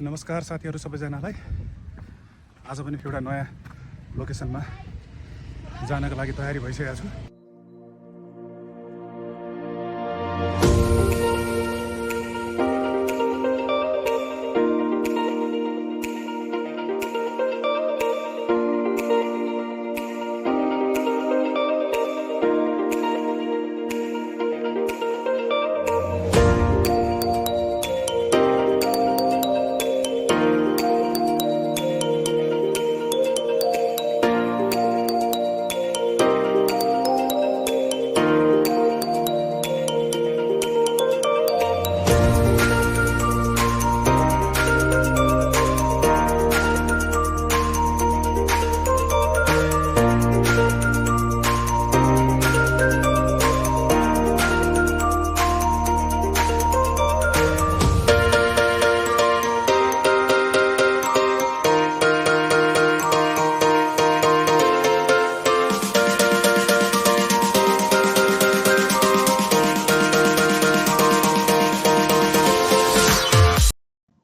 नमस्कार साथीहरू सबैजनालाई। आज पनि एउटा नयाँ लोकेसनमा जानका लागि तयारी भइसकेको छु।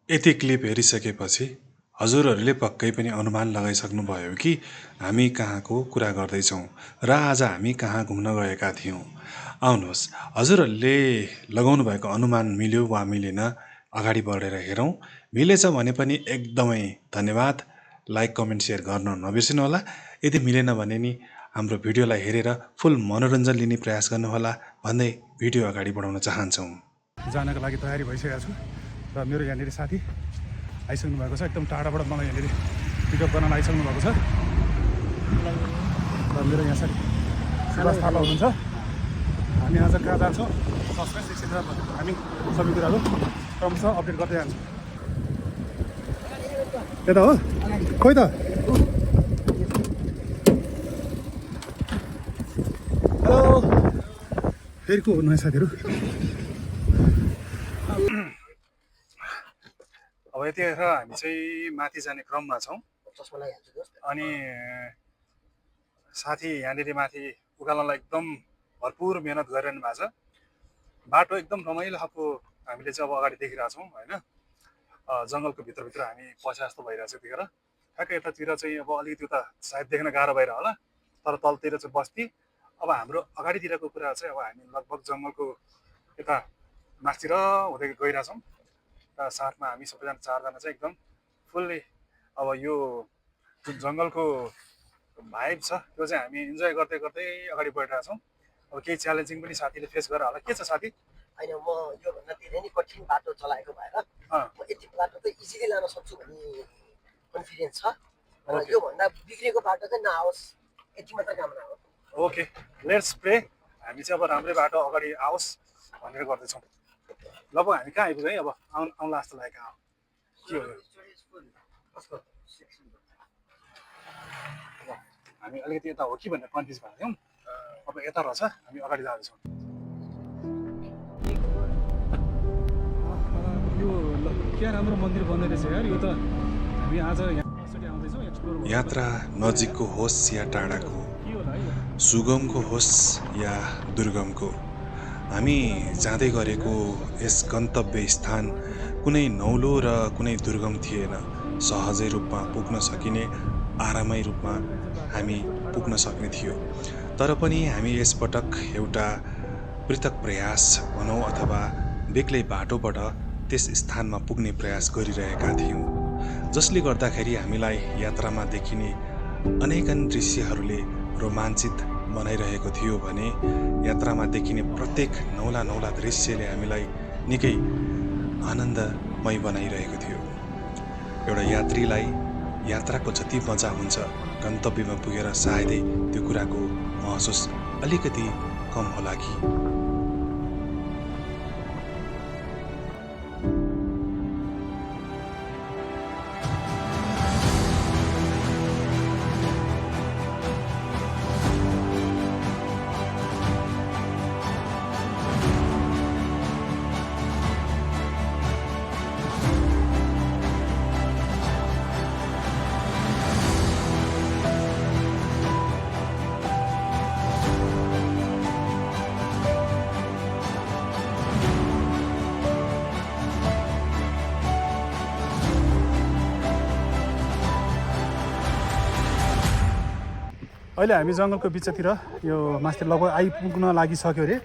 यति क्लिप हेरिसकेपछि हजुरहरूले पक्कै पनि अनुमान लगाइसक्नुभयो कि हामी कहाँको कुरा गर्दैछौँ र आज हामी कहाँ घुम्न गएका थियौँ। आउनुहोस्, हजुरहरूले लगाउनु भएको अनुमान मिल्यो वा मिलेन अगाडि बढेर हेरौँ। मिलेछ भने पनि एकदमै धन्यवाद। लाइक कमेन्ट सेयर गर्न नबिर्सिनुहोला। यदि मिलेन भने नि हाम्रो भिडियोलाई हेरेर फुल मनोरञ्जन लिने प्रयास गर्नुहोला भन्दै भिडियो अगाडि बढाउन चाहन्छौँ। जानका लागि तयारी भइसकेको छु र मेरो यहाँनिर साथी आइसक्नु भएको छ। एकदम टाढाबाट मलाई यहाँनिर पिकअप गर्न आइसक्नु भएको छ र मेरो यहाँ साथी सुभाष थापा हुनुहुन्छ। हामी आज कहाँ जान्छौँ सस्पेन्स एकछिन हामी सबै कुराहरू क्रमशः अपडेट गर्दै जान्छौँ। यता हो खोइ त। हेलो, फेरि को हो नयाँ साथीहरू? अब यतिखेर हामी चाहिँ माथि जाने क्रममा छौँ अनि साथी यहाँनिर माथि उकालोलाई एकदम भरपुर मेहनत गरिरहनु भएको छ। बाटो एकदम रमाइलो खालको हामीले चाहिँ अब अगाडि देखिरहेको छौँ होइन। जङ्गलको भित्रभित्र हामी पसे जस्तो भइरहेको छ। यतिखेर ठ्याक्कै यतातिर चाहिँ अब अलिकति उता सायद देख्न गाह्रो भएर होला, तर तलतिर चाहिँ बस्ती। अब हाम्रो अगाडितिरको कुरा चाहिँ अब हामी लगभग जङ्गलको यता माथितिर हुँदै गइरहेछौँ र साथमा हामी सबैजना चारजना चाहिँ एकदम फुल्ली अब यो जुन जङ्गलको भाइब छ त्यो चाहिँ हामी इन्जोय गर्दै गर्दै अगाडि बढिरहेछौँ। अब केही च्यालेन्जिङ पनि साथीले फेस गरेर होला। के छ साथी? होइन, म योभन्दा धेरै नै कठिन बाटो चलाएको भएर म यति बाटो त इजिली लान सक्छु भन्ने कन्फिडेन्स छ र योभन्दा बिग्रेको बाटो चाहिँ नआओस् यति मात्र कामना हो। Okay, let's pray. हामी चाहिँ अब राम्रै बाटो अगाडि आओस् भनेर गर्दैछौँ। लगभग हामी कहाँ आइपुग्यो है? अब आउला जस्तो लागेको हो। के हो हामी अलिकति यता हो कि भनेर कन्फ्युज भएको थियौँ। अब यता रहेछ, हामी अगाडि जाँदैछौँ। यो क्या राम्रो मन्दिर बन्दै रहेछ यार। यो त हामी आज आउँदैछौँ एक्सप्लोर। यात्रा नजिकको होस् या टाढाको, सुगमको होस् या दुर्गमको, हामी जाँदै गरेको यस गन्तव्य स्थान कुनै नौलो र कुनै दुर्गम थिएन। सहजै रूपमा पुग्न सकिने, आरामै रूपमा हामी पुग्न सक्ने थियो। तर पनि हामी यसपटक एउटा पृथक प्रयास भनौँ अथवा बेग्लै बाटोबाट त्यस स्थानमा पुग्ने प्रयास गरिरहेका थियौँ, जसले गर्दाखेरि हामीलाई यात्रामा देखिने अनेकन दृश्यहरूले रोमाञ्चित बनाइरहेको थियो भने यात्रामा देखिने प्रत्येक नौला नौला दृश्यले हामीलाई निकै आनन्दमय बनाइरहेको थियो। एउटा यात्रीलाई यात्राको जति मजा हुन्छ गन्तव्यमा पुगेर सायदै त्यो कुराको महसुस अलिकति कम होला कि। अहिले हामी जङ्गलको बिचतिर यो मास्तिर लगभग आइपुग्न लागिसक्यो अरे।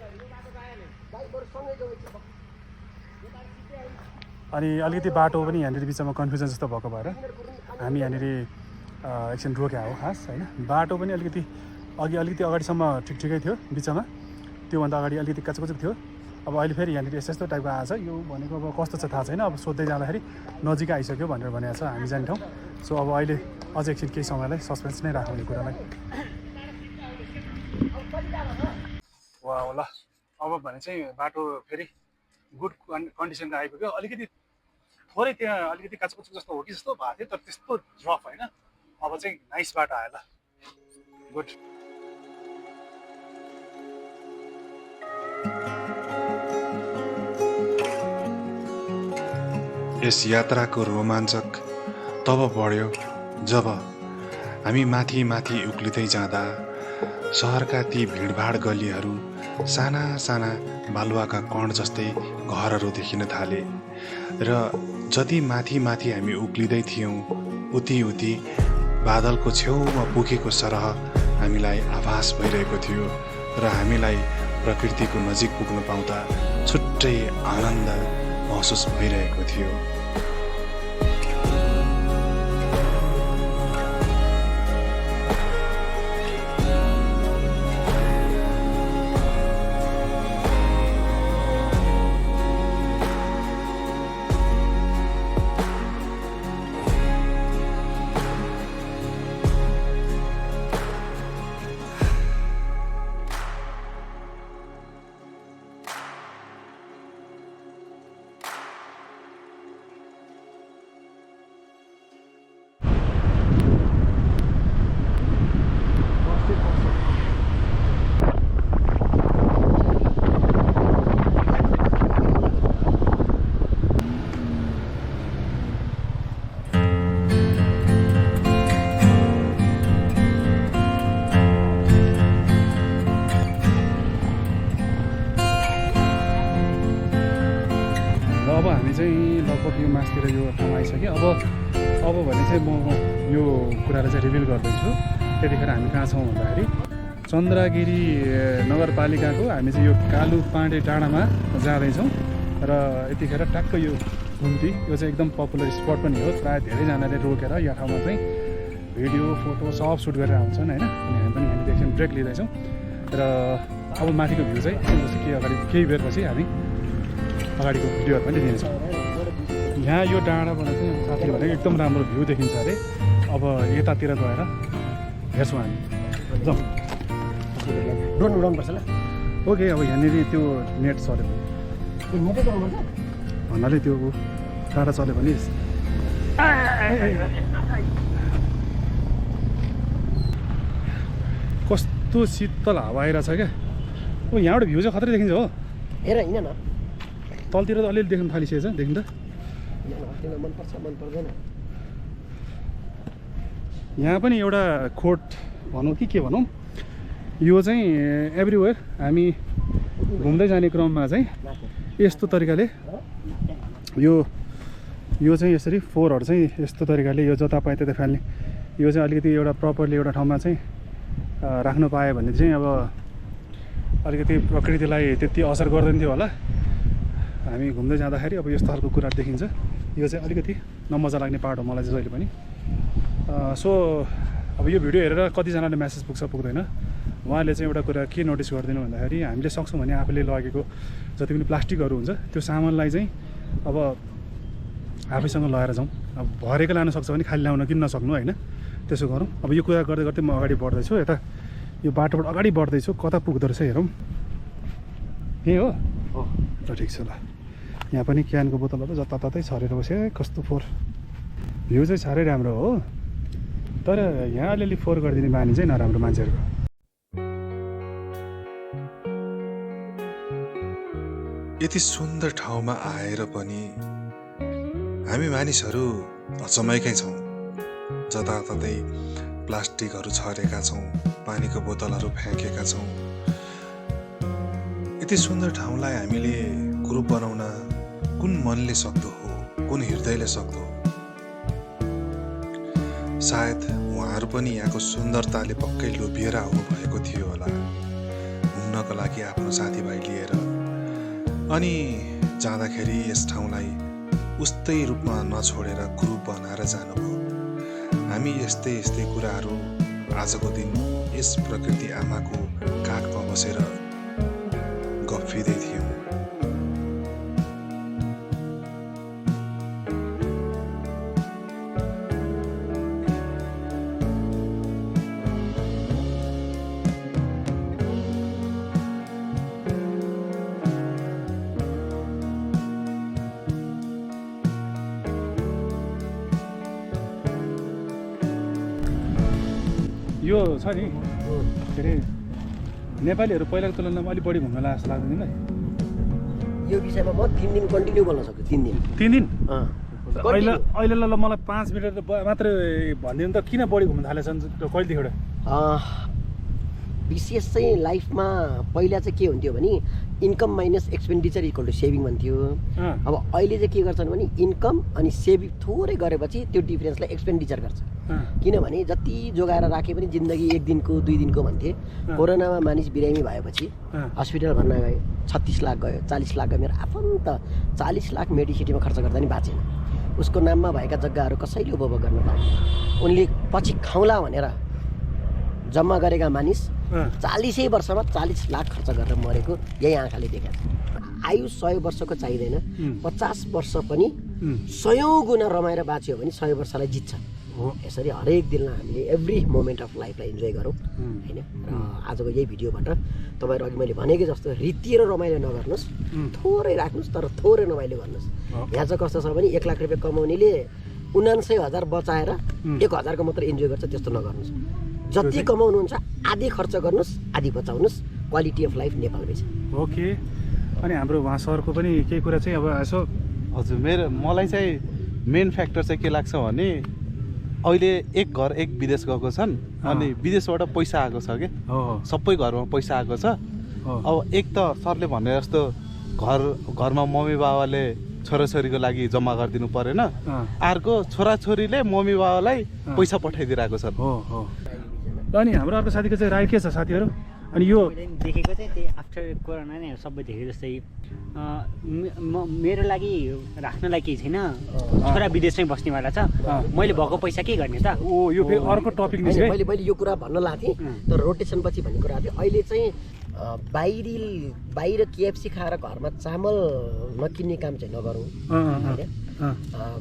अनि अलिकति बाटो पनि यहाँनिर बिचमा कन्फ्युजन जस्तो भएको भएर हामी यहाँनिर एकछिन रोक्या हो खास होइन। बाटो पनि अलिकति अलिकति अगाडिसम्म ठिकै थियो, बिचमा त्योभन्दा अगाडि अलिकति कचकचुक थियो। अब अहिले फेरि यहाँनिर यस्तो टाइपको आएको छ। यो भनेको अब कस्तो छ थाहा छैन। अब सोध्दै जाँदाखेरि नजिक आइसक्यो भनेर भनेको छ हामी जाने ठाउँ। सो अब अहिले अझ एकछिन केही समयलाई सस्पेन्स नै राखौँ यो कुरालाई। वा ल अब भने चाहिँ बाटो फेरि गुड कन्डिसनमा आइपुग्यो। अलिकति थोरै त्यहाँ अलिकति काचकुचुक जस्तो हो कि जस्तो भएको थियो, तर त्यस्तो रफ होइन। अब चाहिँ नाइस बाटो आयो ल, गुड। यस यात्राको रोमाञ्चक तब बढ्यो जब हामी माथि माथि उक्लिँदै जाँदा सहरका ती भिडभाड गल्लीहरू साना साना बालुवाका कण जस्तै घरहरू देखिन थाले र जति माथि माथि हामी उक्लिँदै थियौँ उति उति बादलको छेउमा पुगेको सरह हामीलाई आभास भइरहेको थियो र हामीलाई प्रकृतिको नजिक पुग्न पाउँदा छुट्टै आनन्द महसुस भइरहेको थियो। अब हामी चाहिँ लगभग यो मासतिर यो ठाउँ आइसक्यो। अब भने चाहिँ म यो कुरालाई चाहिँ रिभिल गर्दैछु। त्यतिखेर हामी कहाँ छौँ भन्दाखेरि चन्द्रगिरी नगरपालिकाको हामी चाहिँ यो कालुपाँडे डाँडामा जाँदैछौँ र यतिखेर टक्क यो घुम्ती यो चाहिँ एकदम पपुलर स्पट पनि हो। प्रायः धेरैजनाले रोकेर यो ठाउँमा चाहिँ भिडियो फोटो सब सुट गरेर आउँछन् होइन। अनि हामी पनि यहाँनिर एकछिन ब्रेक लिँदैछौँ र अब माथिको भ्यू चाहिँ केही बेरपछि हामी अगाडिको भिडियोहरू पनि दिन्छौँ। यहाँ यो डाँडाबाट चाहिँ साथीले भनेको एकदम राम्रो भ्यू देखिन्छ अरे। अब यतातिर गएर हेर्छौँ हामी, जाउँ। ड्रोन उडाउनुपर्छ ल। ओके, अब यहाँनिर त्यो नेट चल्यो भने भन्नाले त्यो डाँडा चल्यो भने कस्तो शीतल हावा आइरहेछ क्या। अब यहाँबाट भ्यू चाहिँ खत्रै देखिन्छ हो। हेर हिँड न, तलतिर त अलिअलि देख्न थालिसकेछ देखिन्छ। मनपर्छ मन पर्दैन। यहाँ पनि एउटा कोट भनौँ कि के भनौँ, यो चाहिँ एभ्रिवेयर हामी घुम्दै जाने क्रममा चाहिँ यस्तो तरिकाले यो चाहिँ यसरी फोरहरू चाहिँ यस्तो तरिकाले यो जता पाए त्यता फाल्ने, यो चाहिँ अलिकति एउटा प्रपरली एउटा ठाउँमा चाहिँ राख्नु पायो भने चाहिँ अब अलिकति प्रकृतिलाई त्यति असर गर्दैन थियो होला। हामी घुम्दै जाँदाखेरि अब यस्तो खालको कुरा देखिन्छ। यो चाहिँ अलिकति नमजा लाग्ने पार्ट हो मलाई चाहिँ जहिले पनि। सो अब यो भिडियो हेरेर कतिजनाले मेसेज पुग्छ पुग्दैन, उहाँले चाहिँ एउटा कुरा के नोटिस गरिदिनु भन्दाखेरि हामीले सक्छौँ भने आफूले लगेको जति पनि प्लास्टिकहरू हुन्छ त्यो सामानलाई चाहिँ अब आफैसँग लगाएर जाउँ। अब भरेको लान सक्छ भने खाली ल्याउन किन नसक्नु होइन, त्यसो गरौँ। अब यो कुरा गर्दै गर्दै म अगाडि बढ्दैछु, यता यो बाटोबाट अगाडि बढ्दैछु, कता पुग्दो रहेछ हेरौँ। यही हो, ठिक छ ल। यहाँ पनि क्यानको बोतलहरू जताततै छरेर बस्यो। कस्तो फोहोर, भ्यू चाहिँ साह्रै राम्रो हो, तर यहाँ अलिअलि फोहोर गरिदिने बानी चाहिँ नराम्रो मान्छेहरूको। यति सुन्दर ठाउँमा आएर पनि हामी मानिसहरू अचम्मैकै छौँ। जताततै प्लास्टिकहरू छरेका छौँ, पानीको बोतलहरू फ्याँकेका छौँ। यति सुन्दर ठाउँलाई हामीले ग्रुप बनाउन कुन मनले सक्दो हो, कुन हृदयले सक्दो हो। सायद उहाँहरू पनि यहाँको सुन्दरताले पक्कै लोभिएर आउनुभएको थियो होला घुम्नको लागि आफ्नो साथीभाइ लिएर। अनि जाँदाखेरि यस ठाउँलाई उस्तै रूपमा नछोडेर ग्रुप बनाएर जानुभयो। हामी यस्तै यस्तै कुराहरू आजको दिन यस प्रकृति आमाको काखमा बसेर गफिँदै थियौँ। यो छ नि के अरे नेपालीहरू पहिलाको तुलनामा अलिक बढी घुम्न लाग्छ लाग्दैन तिमीलाई? यो विषयमा म 3 दिन कन्टिन्यू गर्न सक्छु। 3 दिन 3 दिन अँ अहिले अहिले ल मलाई 5 मिनट मात्रै भनिदिनु त किन बढी घुम्न थालेछन् कहिलेदेखि? विशेष चाहिँ लाइफमा पहिला चाहिँ के हुन्थ्यो भने income minus expenditure equal to saving भन्थ्यो। अब अहिले चाहिँ के गर्छन् भने इन्कम अनि सेभिङ थोरै गरेपछि त्यो डिफरेन्सलाई एक्सपेन्डिचर गर्छ। किनभने जति जोगाएर राखे पनि जिन्दगी 1 दिनको 2 दिनको भन्थे। कोरोनामा मानिस बिरामी भएपछि हस्पिटल भन्न गयो 36 लाख गयो 40 लाख गयो। मेरो आफन्त 40 लाख मेडिसिटीमा खर्च गर्दा नि बाँचेन। उसको नाममा भएका जग्गाहरू कसैले उपभोग गर्न पाएन। उनले पछि खाउँला भनेर जम्मा गरेका मानिस 40 वर्षमा 40 लाख खर्च गरेर मरेको यही आँखाले देखाएको छ। आयु 100 वर्षको चाहिँदैन, 50 वर्ष पनि 100 गुणा रमाएर बाँच्यो भने 100 वर्षलाई जित्छ। यसरी हरेक दिनमा हामीले एभ्री मोमेन्ट अफ लाइफलाई इन्जोय गरौँ होइन। र आजको यही भिडियोबाट तपाईँहरू अघि मैले भनेकै जस्तो रित्तिएर रमाइलो नगर्नुहोस्, थोरै राख्नुहोस् तर थोरै रमाइलो गर्नुहोस्। यहाँ चाहिँ कस्तो छ भने 1 लाख रुपियाँ कमाउनेले 79,000 बचाएर 1,000 को मात्र इन्जोय गर्छ, त्यस्तो नगर्नुहोस्। जति कमाउनुहुन्छ आधी खर्च गर्नुहोस् आधी बचाउनुहोस्। क्वालिटी अफ लाइफ नेपालमै छ। ओके। अनि हाम्रो उहाँ सरको पनि केही कुरा चाहिँ अब यसो हजुर मलाई चाहिँ मेन फ्याक्टर चाहिँ के लाग्छ भने अहिले एक घर एक विदेश गएको छन् अनि विदेशबाट पैसा आएको छ के सबै घरमा पैसा आएको छ। अब एक त सरले भने जस्तो घरमा मम्मी बाबाले छोराछोरीको लागि जम्मा गरिदिनु परेन, अर्को छोराछोरीले मम्मी बाबालाई पैसा पठाइदिरहेको छ। अनि हाम्रो अर्को साथीको चाहिँ राय के छ साथीहरू? अनि यो देखेको चाहिँ त्यही आफ्टर कोरोना नै सबै देखेको जस्तै मेरो लागि राख्नलाई केही छैन, छोरा विदेशमै बस्नेवाला छ, मैले भएको पैसा के गर्ने त? यो फेरि अर्को टपिक निस्क्यो। मैले यो कुरा भन्न लाग्थेँ तर रोटेसन पछि भन्ने कुरा थियो। अहिले चाहिँ बाहिर KFC खाएर घरमा चामल नकिन्ने काम चाहिँ नगरौँ होइन।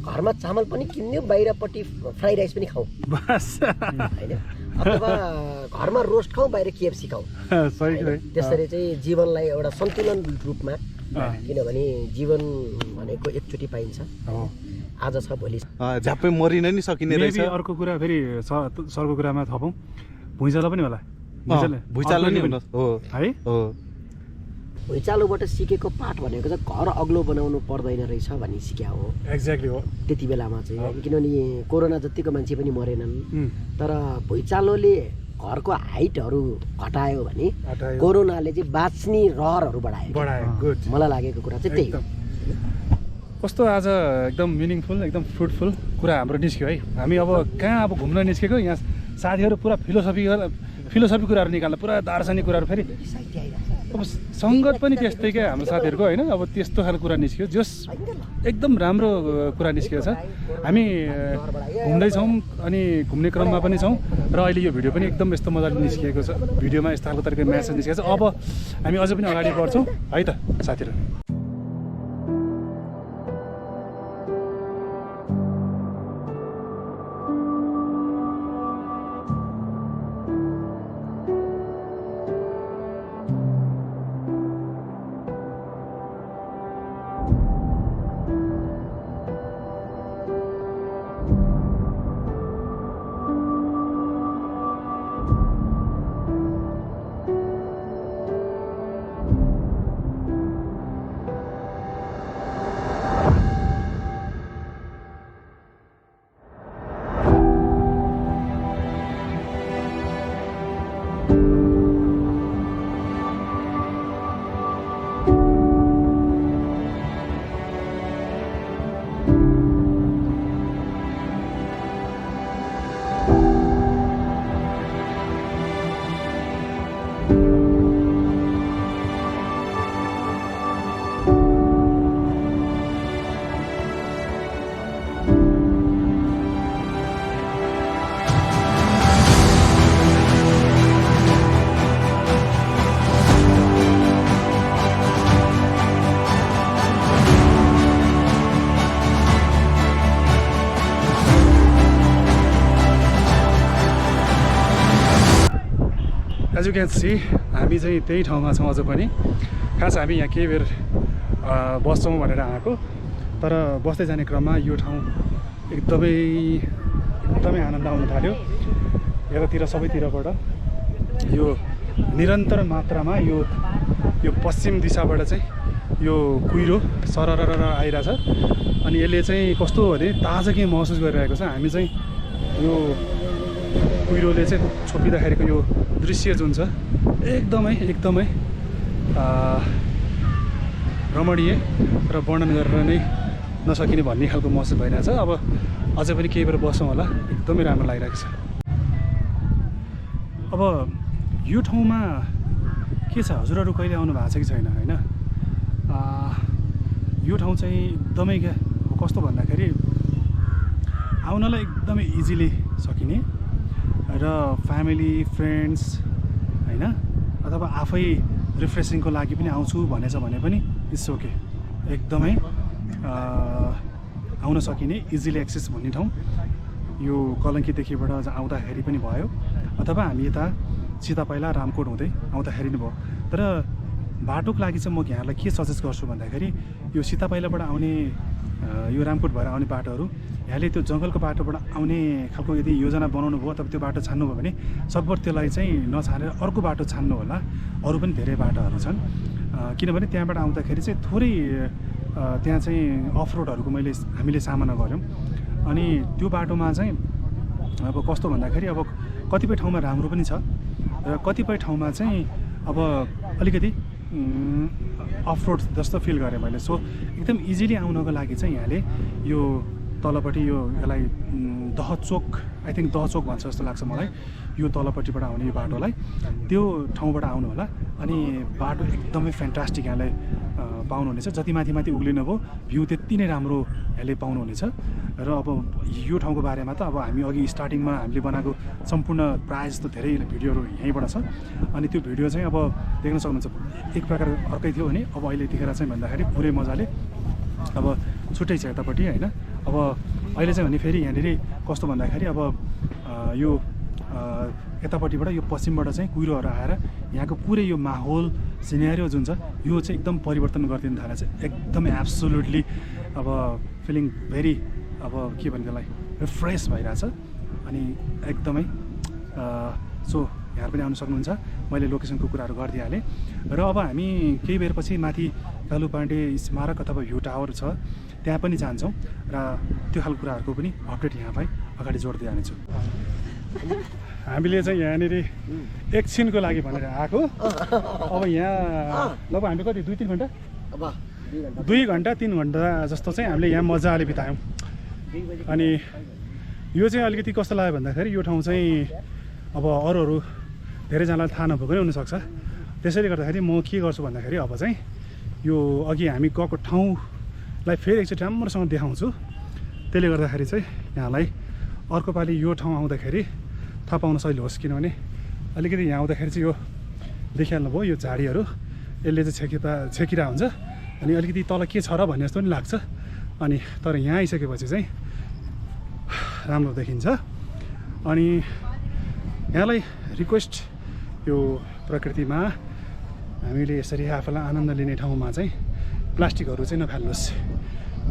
घरमा चामल पनि किन्यो, बाहिरपट्टि फ्राई राइस पनि खाउँ होइन, अथवा घरमा रोस्ट खाउँ बाहिर KFC खाउँ। त्यसरी चाहिँ जीवनलाई एउटा सन्तुलन रूपमा, किनभने जीवन भनेको एकचोटि पाइन्छ, आज छ भोलि झ्याप्पै मरिन नि सकिने रहेछ। अर्को कुरा फेरि सरको कुरामा थपौँ, भुइँचालो पनि होला। भुइँचालो नि हो है। भुइँचालोबाट सिकेको पाठ भनेको चाहिँ घर अग्लो बनाउनु पर्दैन रहेछ भन्ने सिक्या हो। एक्ज्याक्टली हो। त्यति बेलामा चाहिँ किनभने कोरोना जतिको मान्छे पनि मरेनन्, तर भुइँचालोले घरको हाइटहरू घटायो भने कोरोनाले चाहिँ बाँच्ने रहरहरू बढायो। मलाई लागेको कुरा चाहिँ त्यही। कस्तो आज एकदम मिनिङफुल एकदम फ्रुटफुल कुरा हाम्रो निस्क्यो है। हामी अब कहाँ अब घुम्न निस्केको, यहाँ साथीहरू पुरा फिलोसफी कुराहरू निकाल्दा पुरा दार्शनिक कुराहरू, फेरि अब सङ्गत पनि त्यस्तै क्या हाम्रो साथीहरूको होइन। अब त्यस्तो खालको कुरा निस्क्यो जस एकदम राम्रो कुरा निस्किएको छ। हामी घुम्दैछौँ अनि घुम्ने क्रममा पनि छौँ र अहिले यो भिडियो पनि एकदम यस्तो मजाले निस्किएको छ। भिडियोमा यस्तो खालको तरिकाले म्यासेज निस्किएको छ। अब हामी अझै पनि अगाडि बढ्छौँ है त साथीहरू। एज यु क्यान सी हामी चाहिँ त्यही ठाउँमा छौँ अझ पनि। खास हामी यहाँ केही बेर बस्छौँ भनेर आएको, तर बस्दै जाने क्रममा यो ठाउँ एकदमै आनन्द आउन थाल्यो। यतातिर सबैतिरबाट यो निरन्तर मात्रामा यो पश्चिम दिशाबाट चाहिँ यो कुहिरो सरर आइरहेछ अनि यसले चाहिँ कस्तो भने ताजगी महसुस गरिरहेको छ। हामी चाहिँ यो कुहिरोले चाहिँ छोपिँदाखेरिको यो दृश्य जुन छ एकदमै रमणीय र वर्णन गरेर नै नसकिने भन्ने खालको महसुस भइरहेछ। अब अझै पनि केही बेर बस्छौँ होला, एकदमै राम्रो लागिरहेको छ। अब यो ठाउँमा के छ, हजुरहरू कहिले आउनु भएको छ कि छैन होइन? यो ठाउँ चाहिँ एकदमै क्या कस्तो भन्दाखेरि आउनलाई एकदमै इजिली सकिने र फ्यामिली फ्रेन्ड्स होइन अथवा आफै रिफ्रेसिङको लागि पनि आउँछु भनेछ भने पनि इट्स ओके, एकदमै आउन सकिने इजिली एक्सेस भन्ने ठाउँ। यो कलङ्कीदेखिबाट आउँदाखेरि पनि भयो अथवा हामी यता सीतापाइला रामकोट हुँदै आउँदाखेरि नि भयो। तर बाटोको लागि चाहिँ म यहाँलाई के सजेस्ट गर्छु भन्दाखेरि यो सीतापाइलाबाट आउने यो रामकोट भएर आउने बाटोहरू यहाँले त्यो जङ्गलको बाटोबाट आउने खालको यदि योजना बनाउनु भयो अथवा त्यो बाटो छान्नु भयो भने सकभर त्यसलाई चाहिँ नछानेर अर्को बाटो छान्नु होला। अरू पनि धेरै बाटोहरू छन्, किनभने त्यहाँबाट आउँदाखेरि चाहिँ थोरै त्यहाँ चाहिँ अफ रोडहरूको हामीले सामना गऱ्यौँ। अनि त्यो बाटोमा चाहिँ अब कस्तो भन्दाखेरि अब कतिपय ठाउँमा राम्रो पनि छ र कतिपय ठाउँमा चाहिँ अब अलिकति अफ रोड जस्तो फिल गरेँ मैले। सो एकदम इजिली आउनको लागि चाहिँ यहाँले यो तलपट्टि यसलाई दहचोक, आई थिङ्क दहचोक भन्छ जस्तो लाग्छ मलाई, यो तलपट्टिबाट आउने यो बाटोलाई त्यो ठाउँबाट आउनु होला। अनि बाटो एकदमै फ्यान्टास्टिक यहाँले पाउनुहुनेछ। जति माथि उक्लिनु भयो भ्यू त्यति नै राम्रो यहाँले पाउनुहुनेछ। र अब यो ठाउँको बारेमा त अब हामी अघि स्टार्टिङमा हामीले बनाएको सम्पूर्ण प्रायः जस्तो धेरै भिडियोहरू यहीँबाट छ। अनि त्यो भिडियो चाहिँ अब देख्न सक्नुहुन्छ, एक प्रकार अर्कै थियो भने अब अहिले यतिखेर चाहिँ भन्दाखेरि पुरै मजाले अब छुट्टै छ यतापट्टि होइन। अब अहिले चाहिँ भने फेरि यहाँनिर कस्तो भन्दाखेरि अब यो यतापट्टिबाट यो पश्चिमबाट चाहिँ कुहिरोहरू आएर यहाँको पुरै यो माहौल सिनेरियो जुन छ यो चाहिँ एकदम परिवर्तन गरिदिनु थालेको छ। एकदमै एब्सोल्युटली अब फिलिङ भेरी अब के भन्ने त्यसलाई फ्रेस भइरहेछ अनि एकदमै सो यहाँ पनि आउनु सक्नुहुन्छ। मैले लोकेसनको कुराहरू गरिदिइहालेँ र अब हामी केही बेरपछि माथि कालु पाण्डे स्मारक अथवा भ्यू टावर छ त्यहाँ पनि जान्छौँ र त्यो खालको कुराहरूको पनि अपडेट यहाँलाई अगाडि जोड्दै जानेछु। हामीले चाहिँ यहाँनिर एकछिनको लागि भनेर आएको। अब यहाँ लगभग हामीले कति 2-3 घन्टा 2 घन्टा 3 घन्टा जस्तो चाहिँ हामीले यहाँ मजाले बितायौँ। अनि यो चाहिँ अलिकति कस्तो लाग्यो भन्दाखेरि यो ठाउँ चाहिँ अब अरूहरू धेरैजनालाई थाहा नभएको पनि हुनसक्छ। त्यसैले गर्दाखेरि म के गर्छु भन्दाखेरि अब चाहिँ यो अघि हामी गएको ठाउँलाई फेरि एकचोटि राम्रोसँग देखाउँछु। त्यसले गर्दाखेरि चाहिँ यहाँलाई अर्को पालि यो ठाउँ आउँदाखेरि थाहा पाउन सजिलो होस्, किनभने अलिकति यहाँ आउँदाखेरि चाहिँ यो देखिहाल्नुभयो यो झाडीहरू यसले चाहिँ छेकिरा हुन्छ अनि अलिकति तल के छ र भन्ने जस्तो पनि लाग्छ। अनि तर यहाँ आइसकेपछि चाहिँ राम्रो देखिन्छ। अनि यहाँलाई रिक्वेस्ट यो प्रकृतिमा हामीले यसरी आफूलाई आनन्द लिने ठाउँमा चाहिँ प्लास्टिकहरू चाहिँ नफाल्नुहोस्।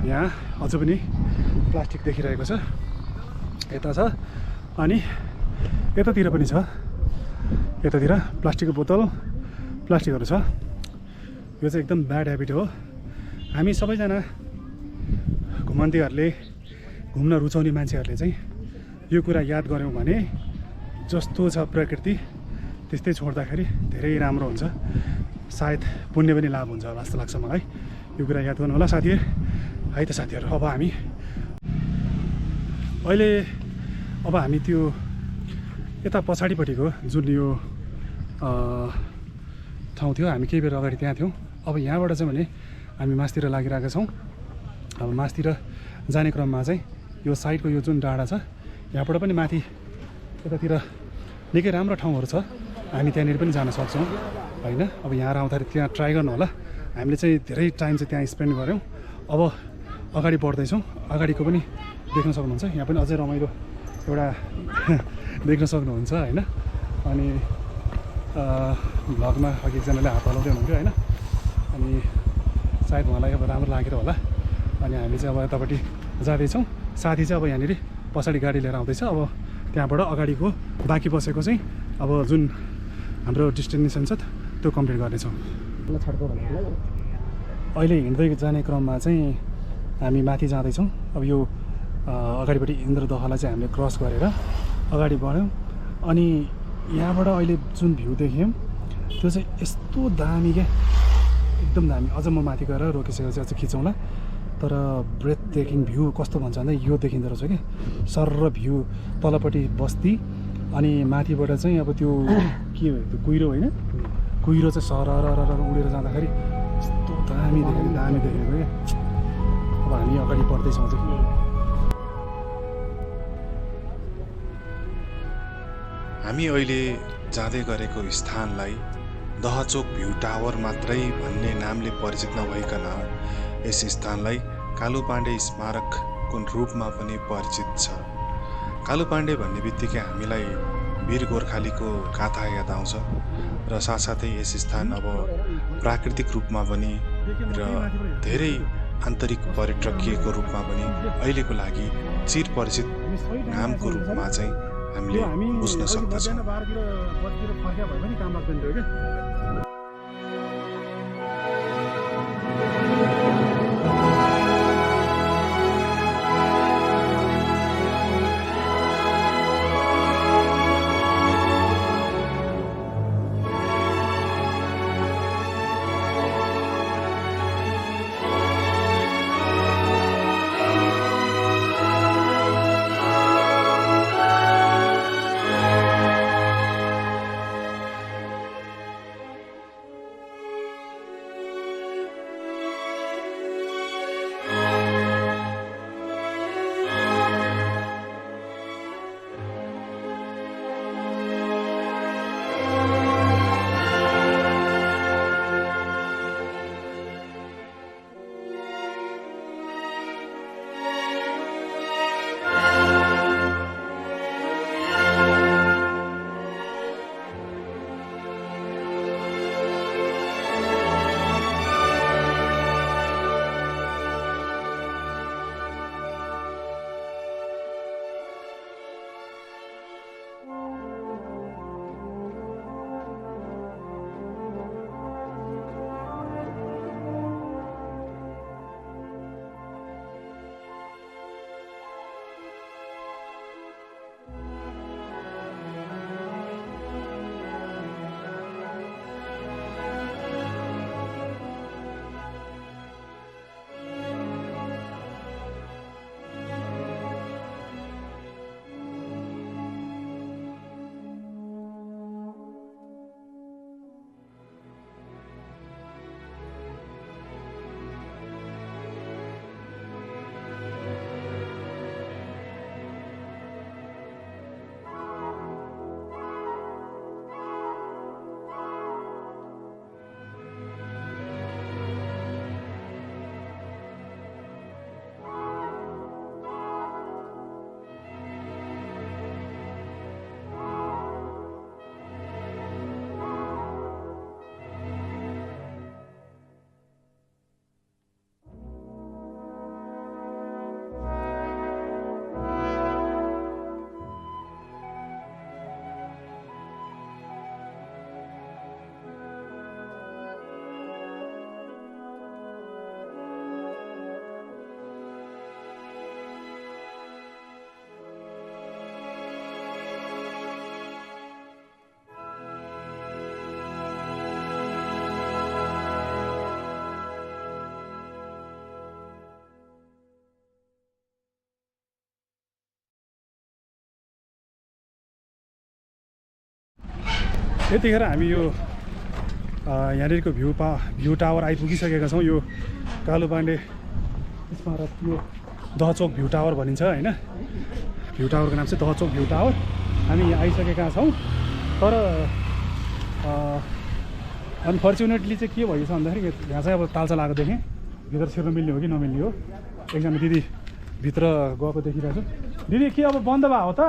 यहाँ अझ पनि प्लास्टिक देखिरहेको छ, यता छ अनि यतातिर पनि छ। यतातिर प्लास्टिकको बोतल प्लास्टिकहरू छ। यो चाहिँ एकदम ब्याड ह्याबिट हो। हामी सबैजना घुमन्तीहरूले घुम्न रुचाउने मान्छेहरूले चाहिँ यो कुरा याद गऱ्यौँ भने जस्तो छ प्रकृति त्यस्तै छोड्दाखेरि धेरै राम्रो हुन्छ, सायद पुण्य पनि लाभ हुन्छ जस्तो लाग्छ मलाई। यो कुरा याद गर्नु होला साथीहरू। है त साथीहरू, अब हामी त्यो यता पछाडिपट्टिको जुन यो ठाउँ थियो हामी केही बेर अगाडि त्यहाँ थियौँ। अब यहाँबाट चाहिँ भने हामी मासतिर लागिरहेका छौँ। अब मासतिर जाने क्रममा चाहिँ यो साइडको यो जुन डाँडा छ यहाँबाट पनि माथि यतातिर निकै राम्रो ठाउँहरू छ, हामी त्यहाँनिर पनि जान सक्छौँ होइन। अब यहाँ आउँदाखेरि त्यहाँ ट्राई गर्नु होला। हामीले चाहिँ धेरै टाइम चाहिँ त्यहाँ स्पेन्ड गऱ्यौँ। अब अगाडि बढ्दैछौँ। अगाडिको पनि देख्न सक्नुहुन्छ, यहाँ पनि अझै रमाइलो एउटा देख्न सक्नुहुन्छ होइन। अनि भ्लगमा अघि एकजनाले हात हलाउँदै हुनुहुन्थ्यो होइन अनि सायद उहाँलाई अब राम्रो लागेर होला अनि हामी चाहिँ अब यतापट्टि जाँदैछौँ साथी चाहिँ अब यहाँनिर पछाडि गाडी लिएर आउँदैछ अब त्यहाँबाट अगाडिको बाँकी बसेको चाहिँ अब जुन हाम्रो डेस्टिनेसन छ त्यो कम्प्लिट गर्नेछौँ अहिले हिँड्दै जाने क्रममा चाहिँ हामी माथि जाँदैछौँ अब यो अगाडिपट्टि इन्द्रदहलाई चाहिँ हामीले क्रस गरेर अगाडि बढ्यौँ अनि यहाँबाट अहिले जुन भ्यू देख्यौँ त्यो चाहिँ यस्तो दामी क्या एकदम दामी अझ म माथि गएर रोकिसकेपछि अझ खिचौँला तर ब्रेथ टेकिङ भ्यू कस्तो भन्छ भन्दा यो देखिँदो रहेछ क्या सर्र भ्यू तलपट्टि बस्ती अनि माथिबाट चाहिँ अब त्यो के हो त्यो कुहिरो होइन कुहिरो चाहिँ सरर उडेर जाँदाखेरि यस्तो दामी देखेको क्या अब हामी अगाडि बढ्दैछौँ चाहिँ हामी अहिले जाँदै गरेको स्थानलाई दहचोक भ्यू टावर मात्रै भन्ने नामले परिचित नभइकन यस स्थानलाई कालु पाण्डे स्मारकको रूपमा पनि परिचित छ। कालु पाण्डे भन्ने बित्तिकै हामीलाई वीर गोर्खालीको गाथा याद आउँछ र साथसाथै यस स्थान अब प्राकृतिक रूपमा पनि र धेरै आन्तरिक पर्यटकीयको रूपमा पनि अहिलेको लागि चिरपरिचित नामको रूपमा चाहिँ हामीले बुझ्न सक्दछौँ। यतिखेर हामी यो यहाँनिरको भ्यू टावर आइपुगिसकेका छौँ। यो कालु पाण्डे स्मारक यो दहचोक भ्यू टावर भनिन्छ होइन। भ्यू टावरको नाम चाहिँ दहचोक भ्यू टावर। हामी आइसकेका छौँ तर अनफर्चुनेटली चाहिँ के भइछ भन्दाखेरि यहाँ चाहिँ अब तालचा लागेको देखेँ। भित्र छिर्न मिल्ने हो कि नमिल्ने हो। एकजना दिदी भित्र गएको देखिरहेको छु। दिदी के अब बन्द भयो हो त?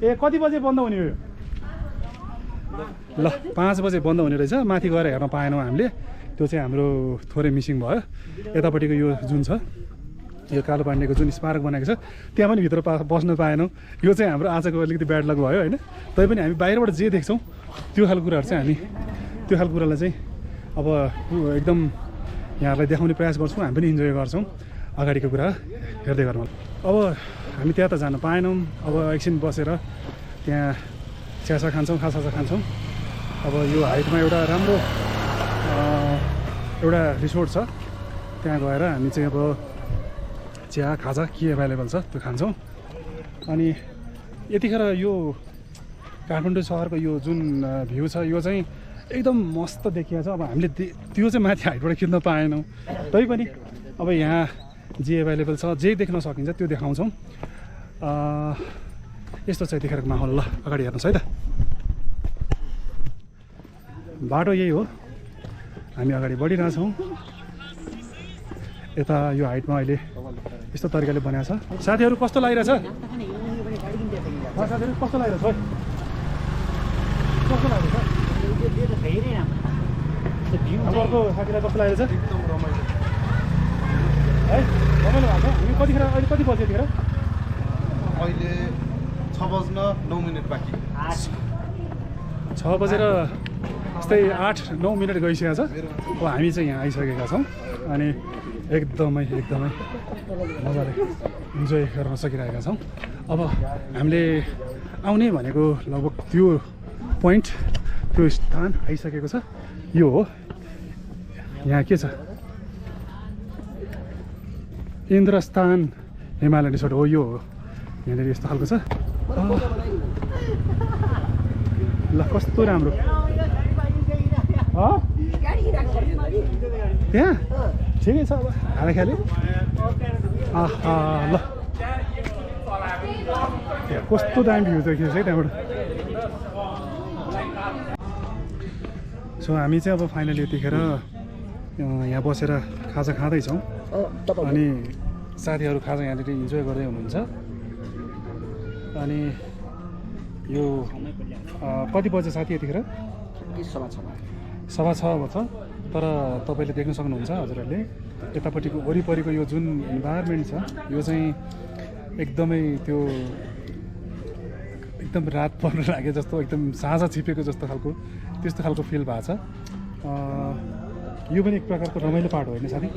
ए कति बजे बन्द हुने हो? ल 5 बजे बन्द हुने रहेछ माथि गएर हेर्न पाएनौँ हामीले त्यो चाहिँ हाम्रो थोरै मिसिङ भयो यतापट्टिको यो जुन छ यो कालो पाण्डेको जुन स्मारक बनाएको छ त्यहाँ पनि भित्र बस्न पाएनौँ यो चाहिँ हाम्रो आजको अलिकति ब्याड लक भयो होइन तैपनि हामी बाहिरबाट जे देख्छौँ त्यो खालको कुराहरू चाहिँ हामी त्यो खालको कुरालाई चाहिँ अब एकदम यहाँहरूलाई देखाउने प्रयास गर्छौँ हामी पनि इन्जोय गर्छौँ अगाडिको कुरा हेर्दै गरौँ अब हामी त्यहाँ त जान पाएनौँ अब एकछिन बसेर त्यहाँ चियासा खान्छौँ खासासा खान्छौँ अब यो हाइटमा एउटा राम्रो एउटा रिसोर्ट छ त्यहाँ गएर हामी चाहिँ अब चिया खाजा के एभाइलेबल छ त्यो खान्छौँ अनि यतिखेर यो काठमाडौँ सहरको यो जुन भ्यू छ यो चाहिँ एकदम मस्त देखिएको छ अब हामीले त्यो चाहिँ माथि हाइटबाट खिच्न पाएनौँ तैपनि अब यहाँ जे एभाइलेबल छ जे देख्न सकिन्छ त्यो देखाउँछौँ यस्तो छ यतिखेरको माहौल ल अगाडि हेर्नुहोस् है त बाटो यही हो हामी अगाडि बढिरहेछौँ यता यो हाइटमा अहिले यस्तो तरिकाले बनाएको छ साथीहरू कस्तो लागिरहेछ साथीहरू कस्तो लागिरहेछ है कस्तो लागिरहेछ अब अर्को साथीलाई कस्तो लागिरहेछ एकदम रमाइलो है रमाइलो भएको छ हामी कतिखेर अहिले कति बज्यो यतिखेर अहिले 6:09 बाँकी 6 बजेर यस्तै 8-9 मिनट गइसकेको छ अब हामी चाहिँ यहाँ आइसकेका छौँ अनि एकदमै मजाले इन्जोय गर्न सकिरहेका छौँ अब हामीले आउने भनेको लगभग त्यो पोइन्ट त्यो स्थान आइसकेको छ यो हो यहाँ के छ इन्द्रस्थान हिमालयन रिसोर्ट हो यो हो यहाँनिर यस्तो खालको छ ल कस्तो राम्रो त्यहाँ ठिकै छ अब हालेखाले आहा ल त्यहाँ कस्तो दामी भ्यू देखिन्छ है त्यहाँबाट सो हामी चाहिँ अब फाइनली यतिखेर यहाँ बसेर खाजा खाँदैछौँ अनि साथीहरू खाजा यहाँनिर इन्जोय गर्दै हुनुहुन्छ अनि यो कति बजे साथी यतिखेर 6:15 बज्छ तर तपाईँले देख्न सक्नुहुन्छ हजुरहरूले यतापट्टिको वरिपरिको यो जुन इन्भाइरोमेन्ट छ यो चाहिँ एकदमै त्यो एकदम रात पर्न लागे जस्तो एकदम साँझ छिपेको जस्तो खालको त्यस्तो खालको फिल भएको छ यो पनि एक प्रकारको रमाइलो पार्ट होइन साथी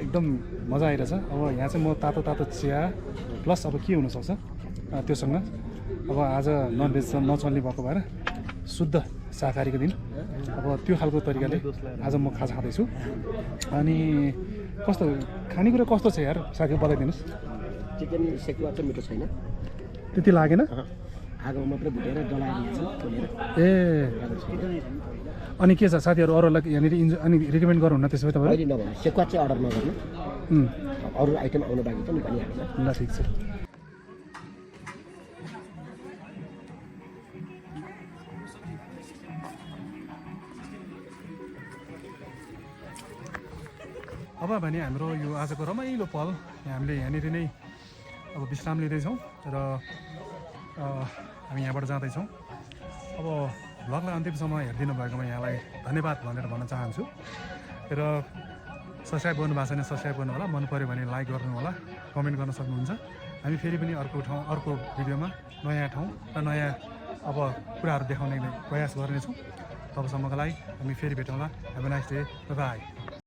एकदम मजा आइरहेछ अब यहाँ चाहिँ म तातो चिया प्लस अब के हुनसक्छ त्योसँग अब आज ननभेज नचल्ने भएको भएर शुद्ध शाकाहारीको दिन अब त्यो खालको तरिकाले आज म खाजा खाँदैछु अनि कस्तो खानेकुरा कस्तो छ यार साथी बताइदिनुहोस् चिकन सेकुवा चाहिँ मिठो छैन त्यति लागेन आगोमा मात्रै भुटेर जलाएर ए अनि के छ साथीहरू अरूलाई यहाँनिर अनि रिकमेन्ड गर्नुहुन्न त्यसो भए तपाईँहरू अहिले नभए सेकुवा चाहिँ अर्डर नगर्नु अरू आइटम आउनु बाँकी छ नि भनिहाल्छ ल ठिक छ अब भने हाम्रो यो आजको रमाइलो पल हामीले यहाँनिर नै अब विश्राम लिँदैछौँ र हामी यहाँबाट जाँदैछौँ अब भ्लगलाई अन्तिमसम्म हेरिदिनु भएकोमा यहाँलाई धन्यवाद भनेर भन्न चाहन्छु र सब्सक्राइब गर्नु भएको छैन सब्सक्राइब गर्नु होला मन पऱ्यो भने लाइक गर्नु होला कमेन्ट गर्न सक्नुहुन्छ हामी फेरि पनि अर्को भिडियोमा नयाँ ठाउँ र नयाँ अब कुराहरू देखाउने प्रयास गर्नेछौँ तबसम्मको लागि हामी फेरि भेटौँला have a nice day by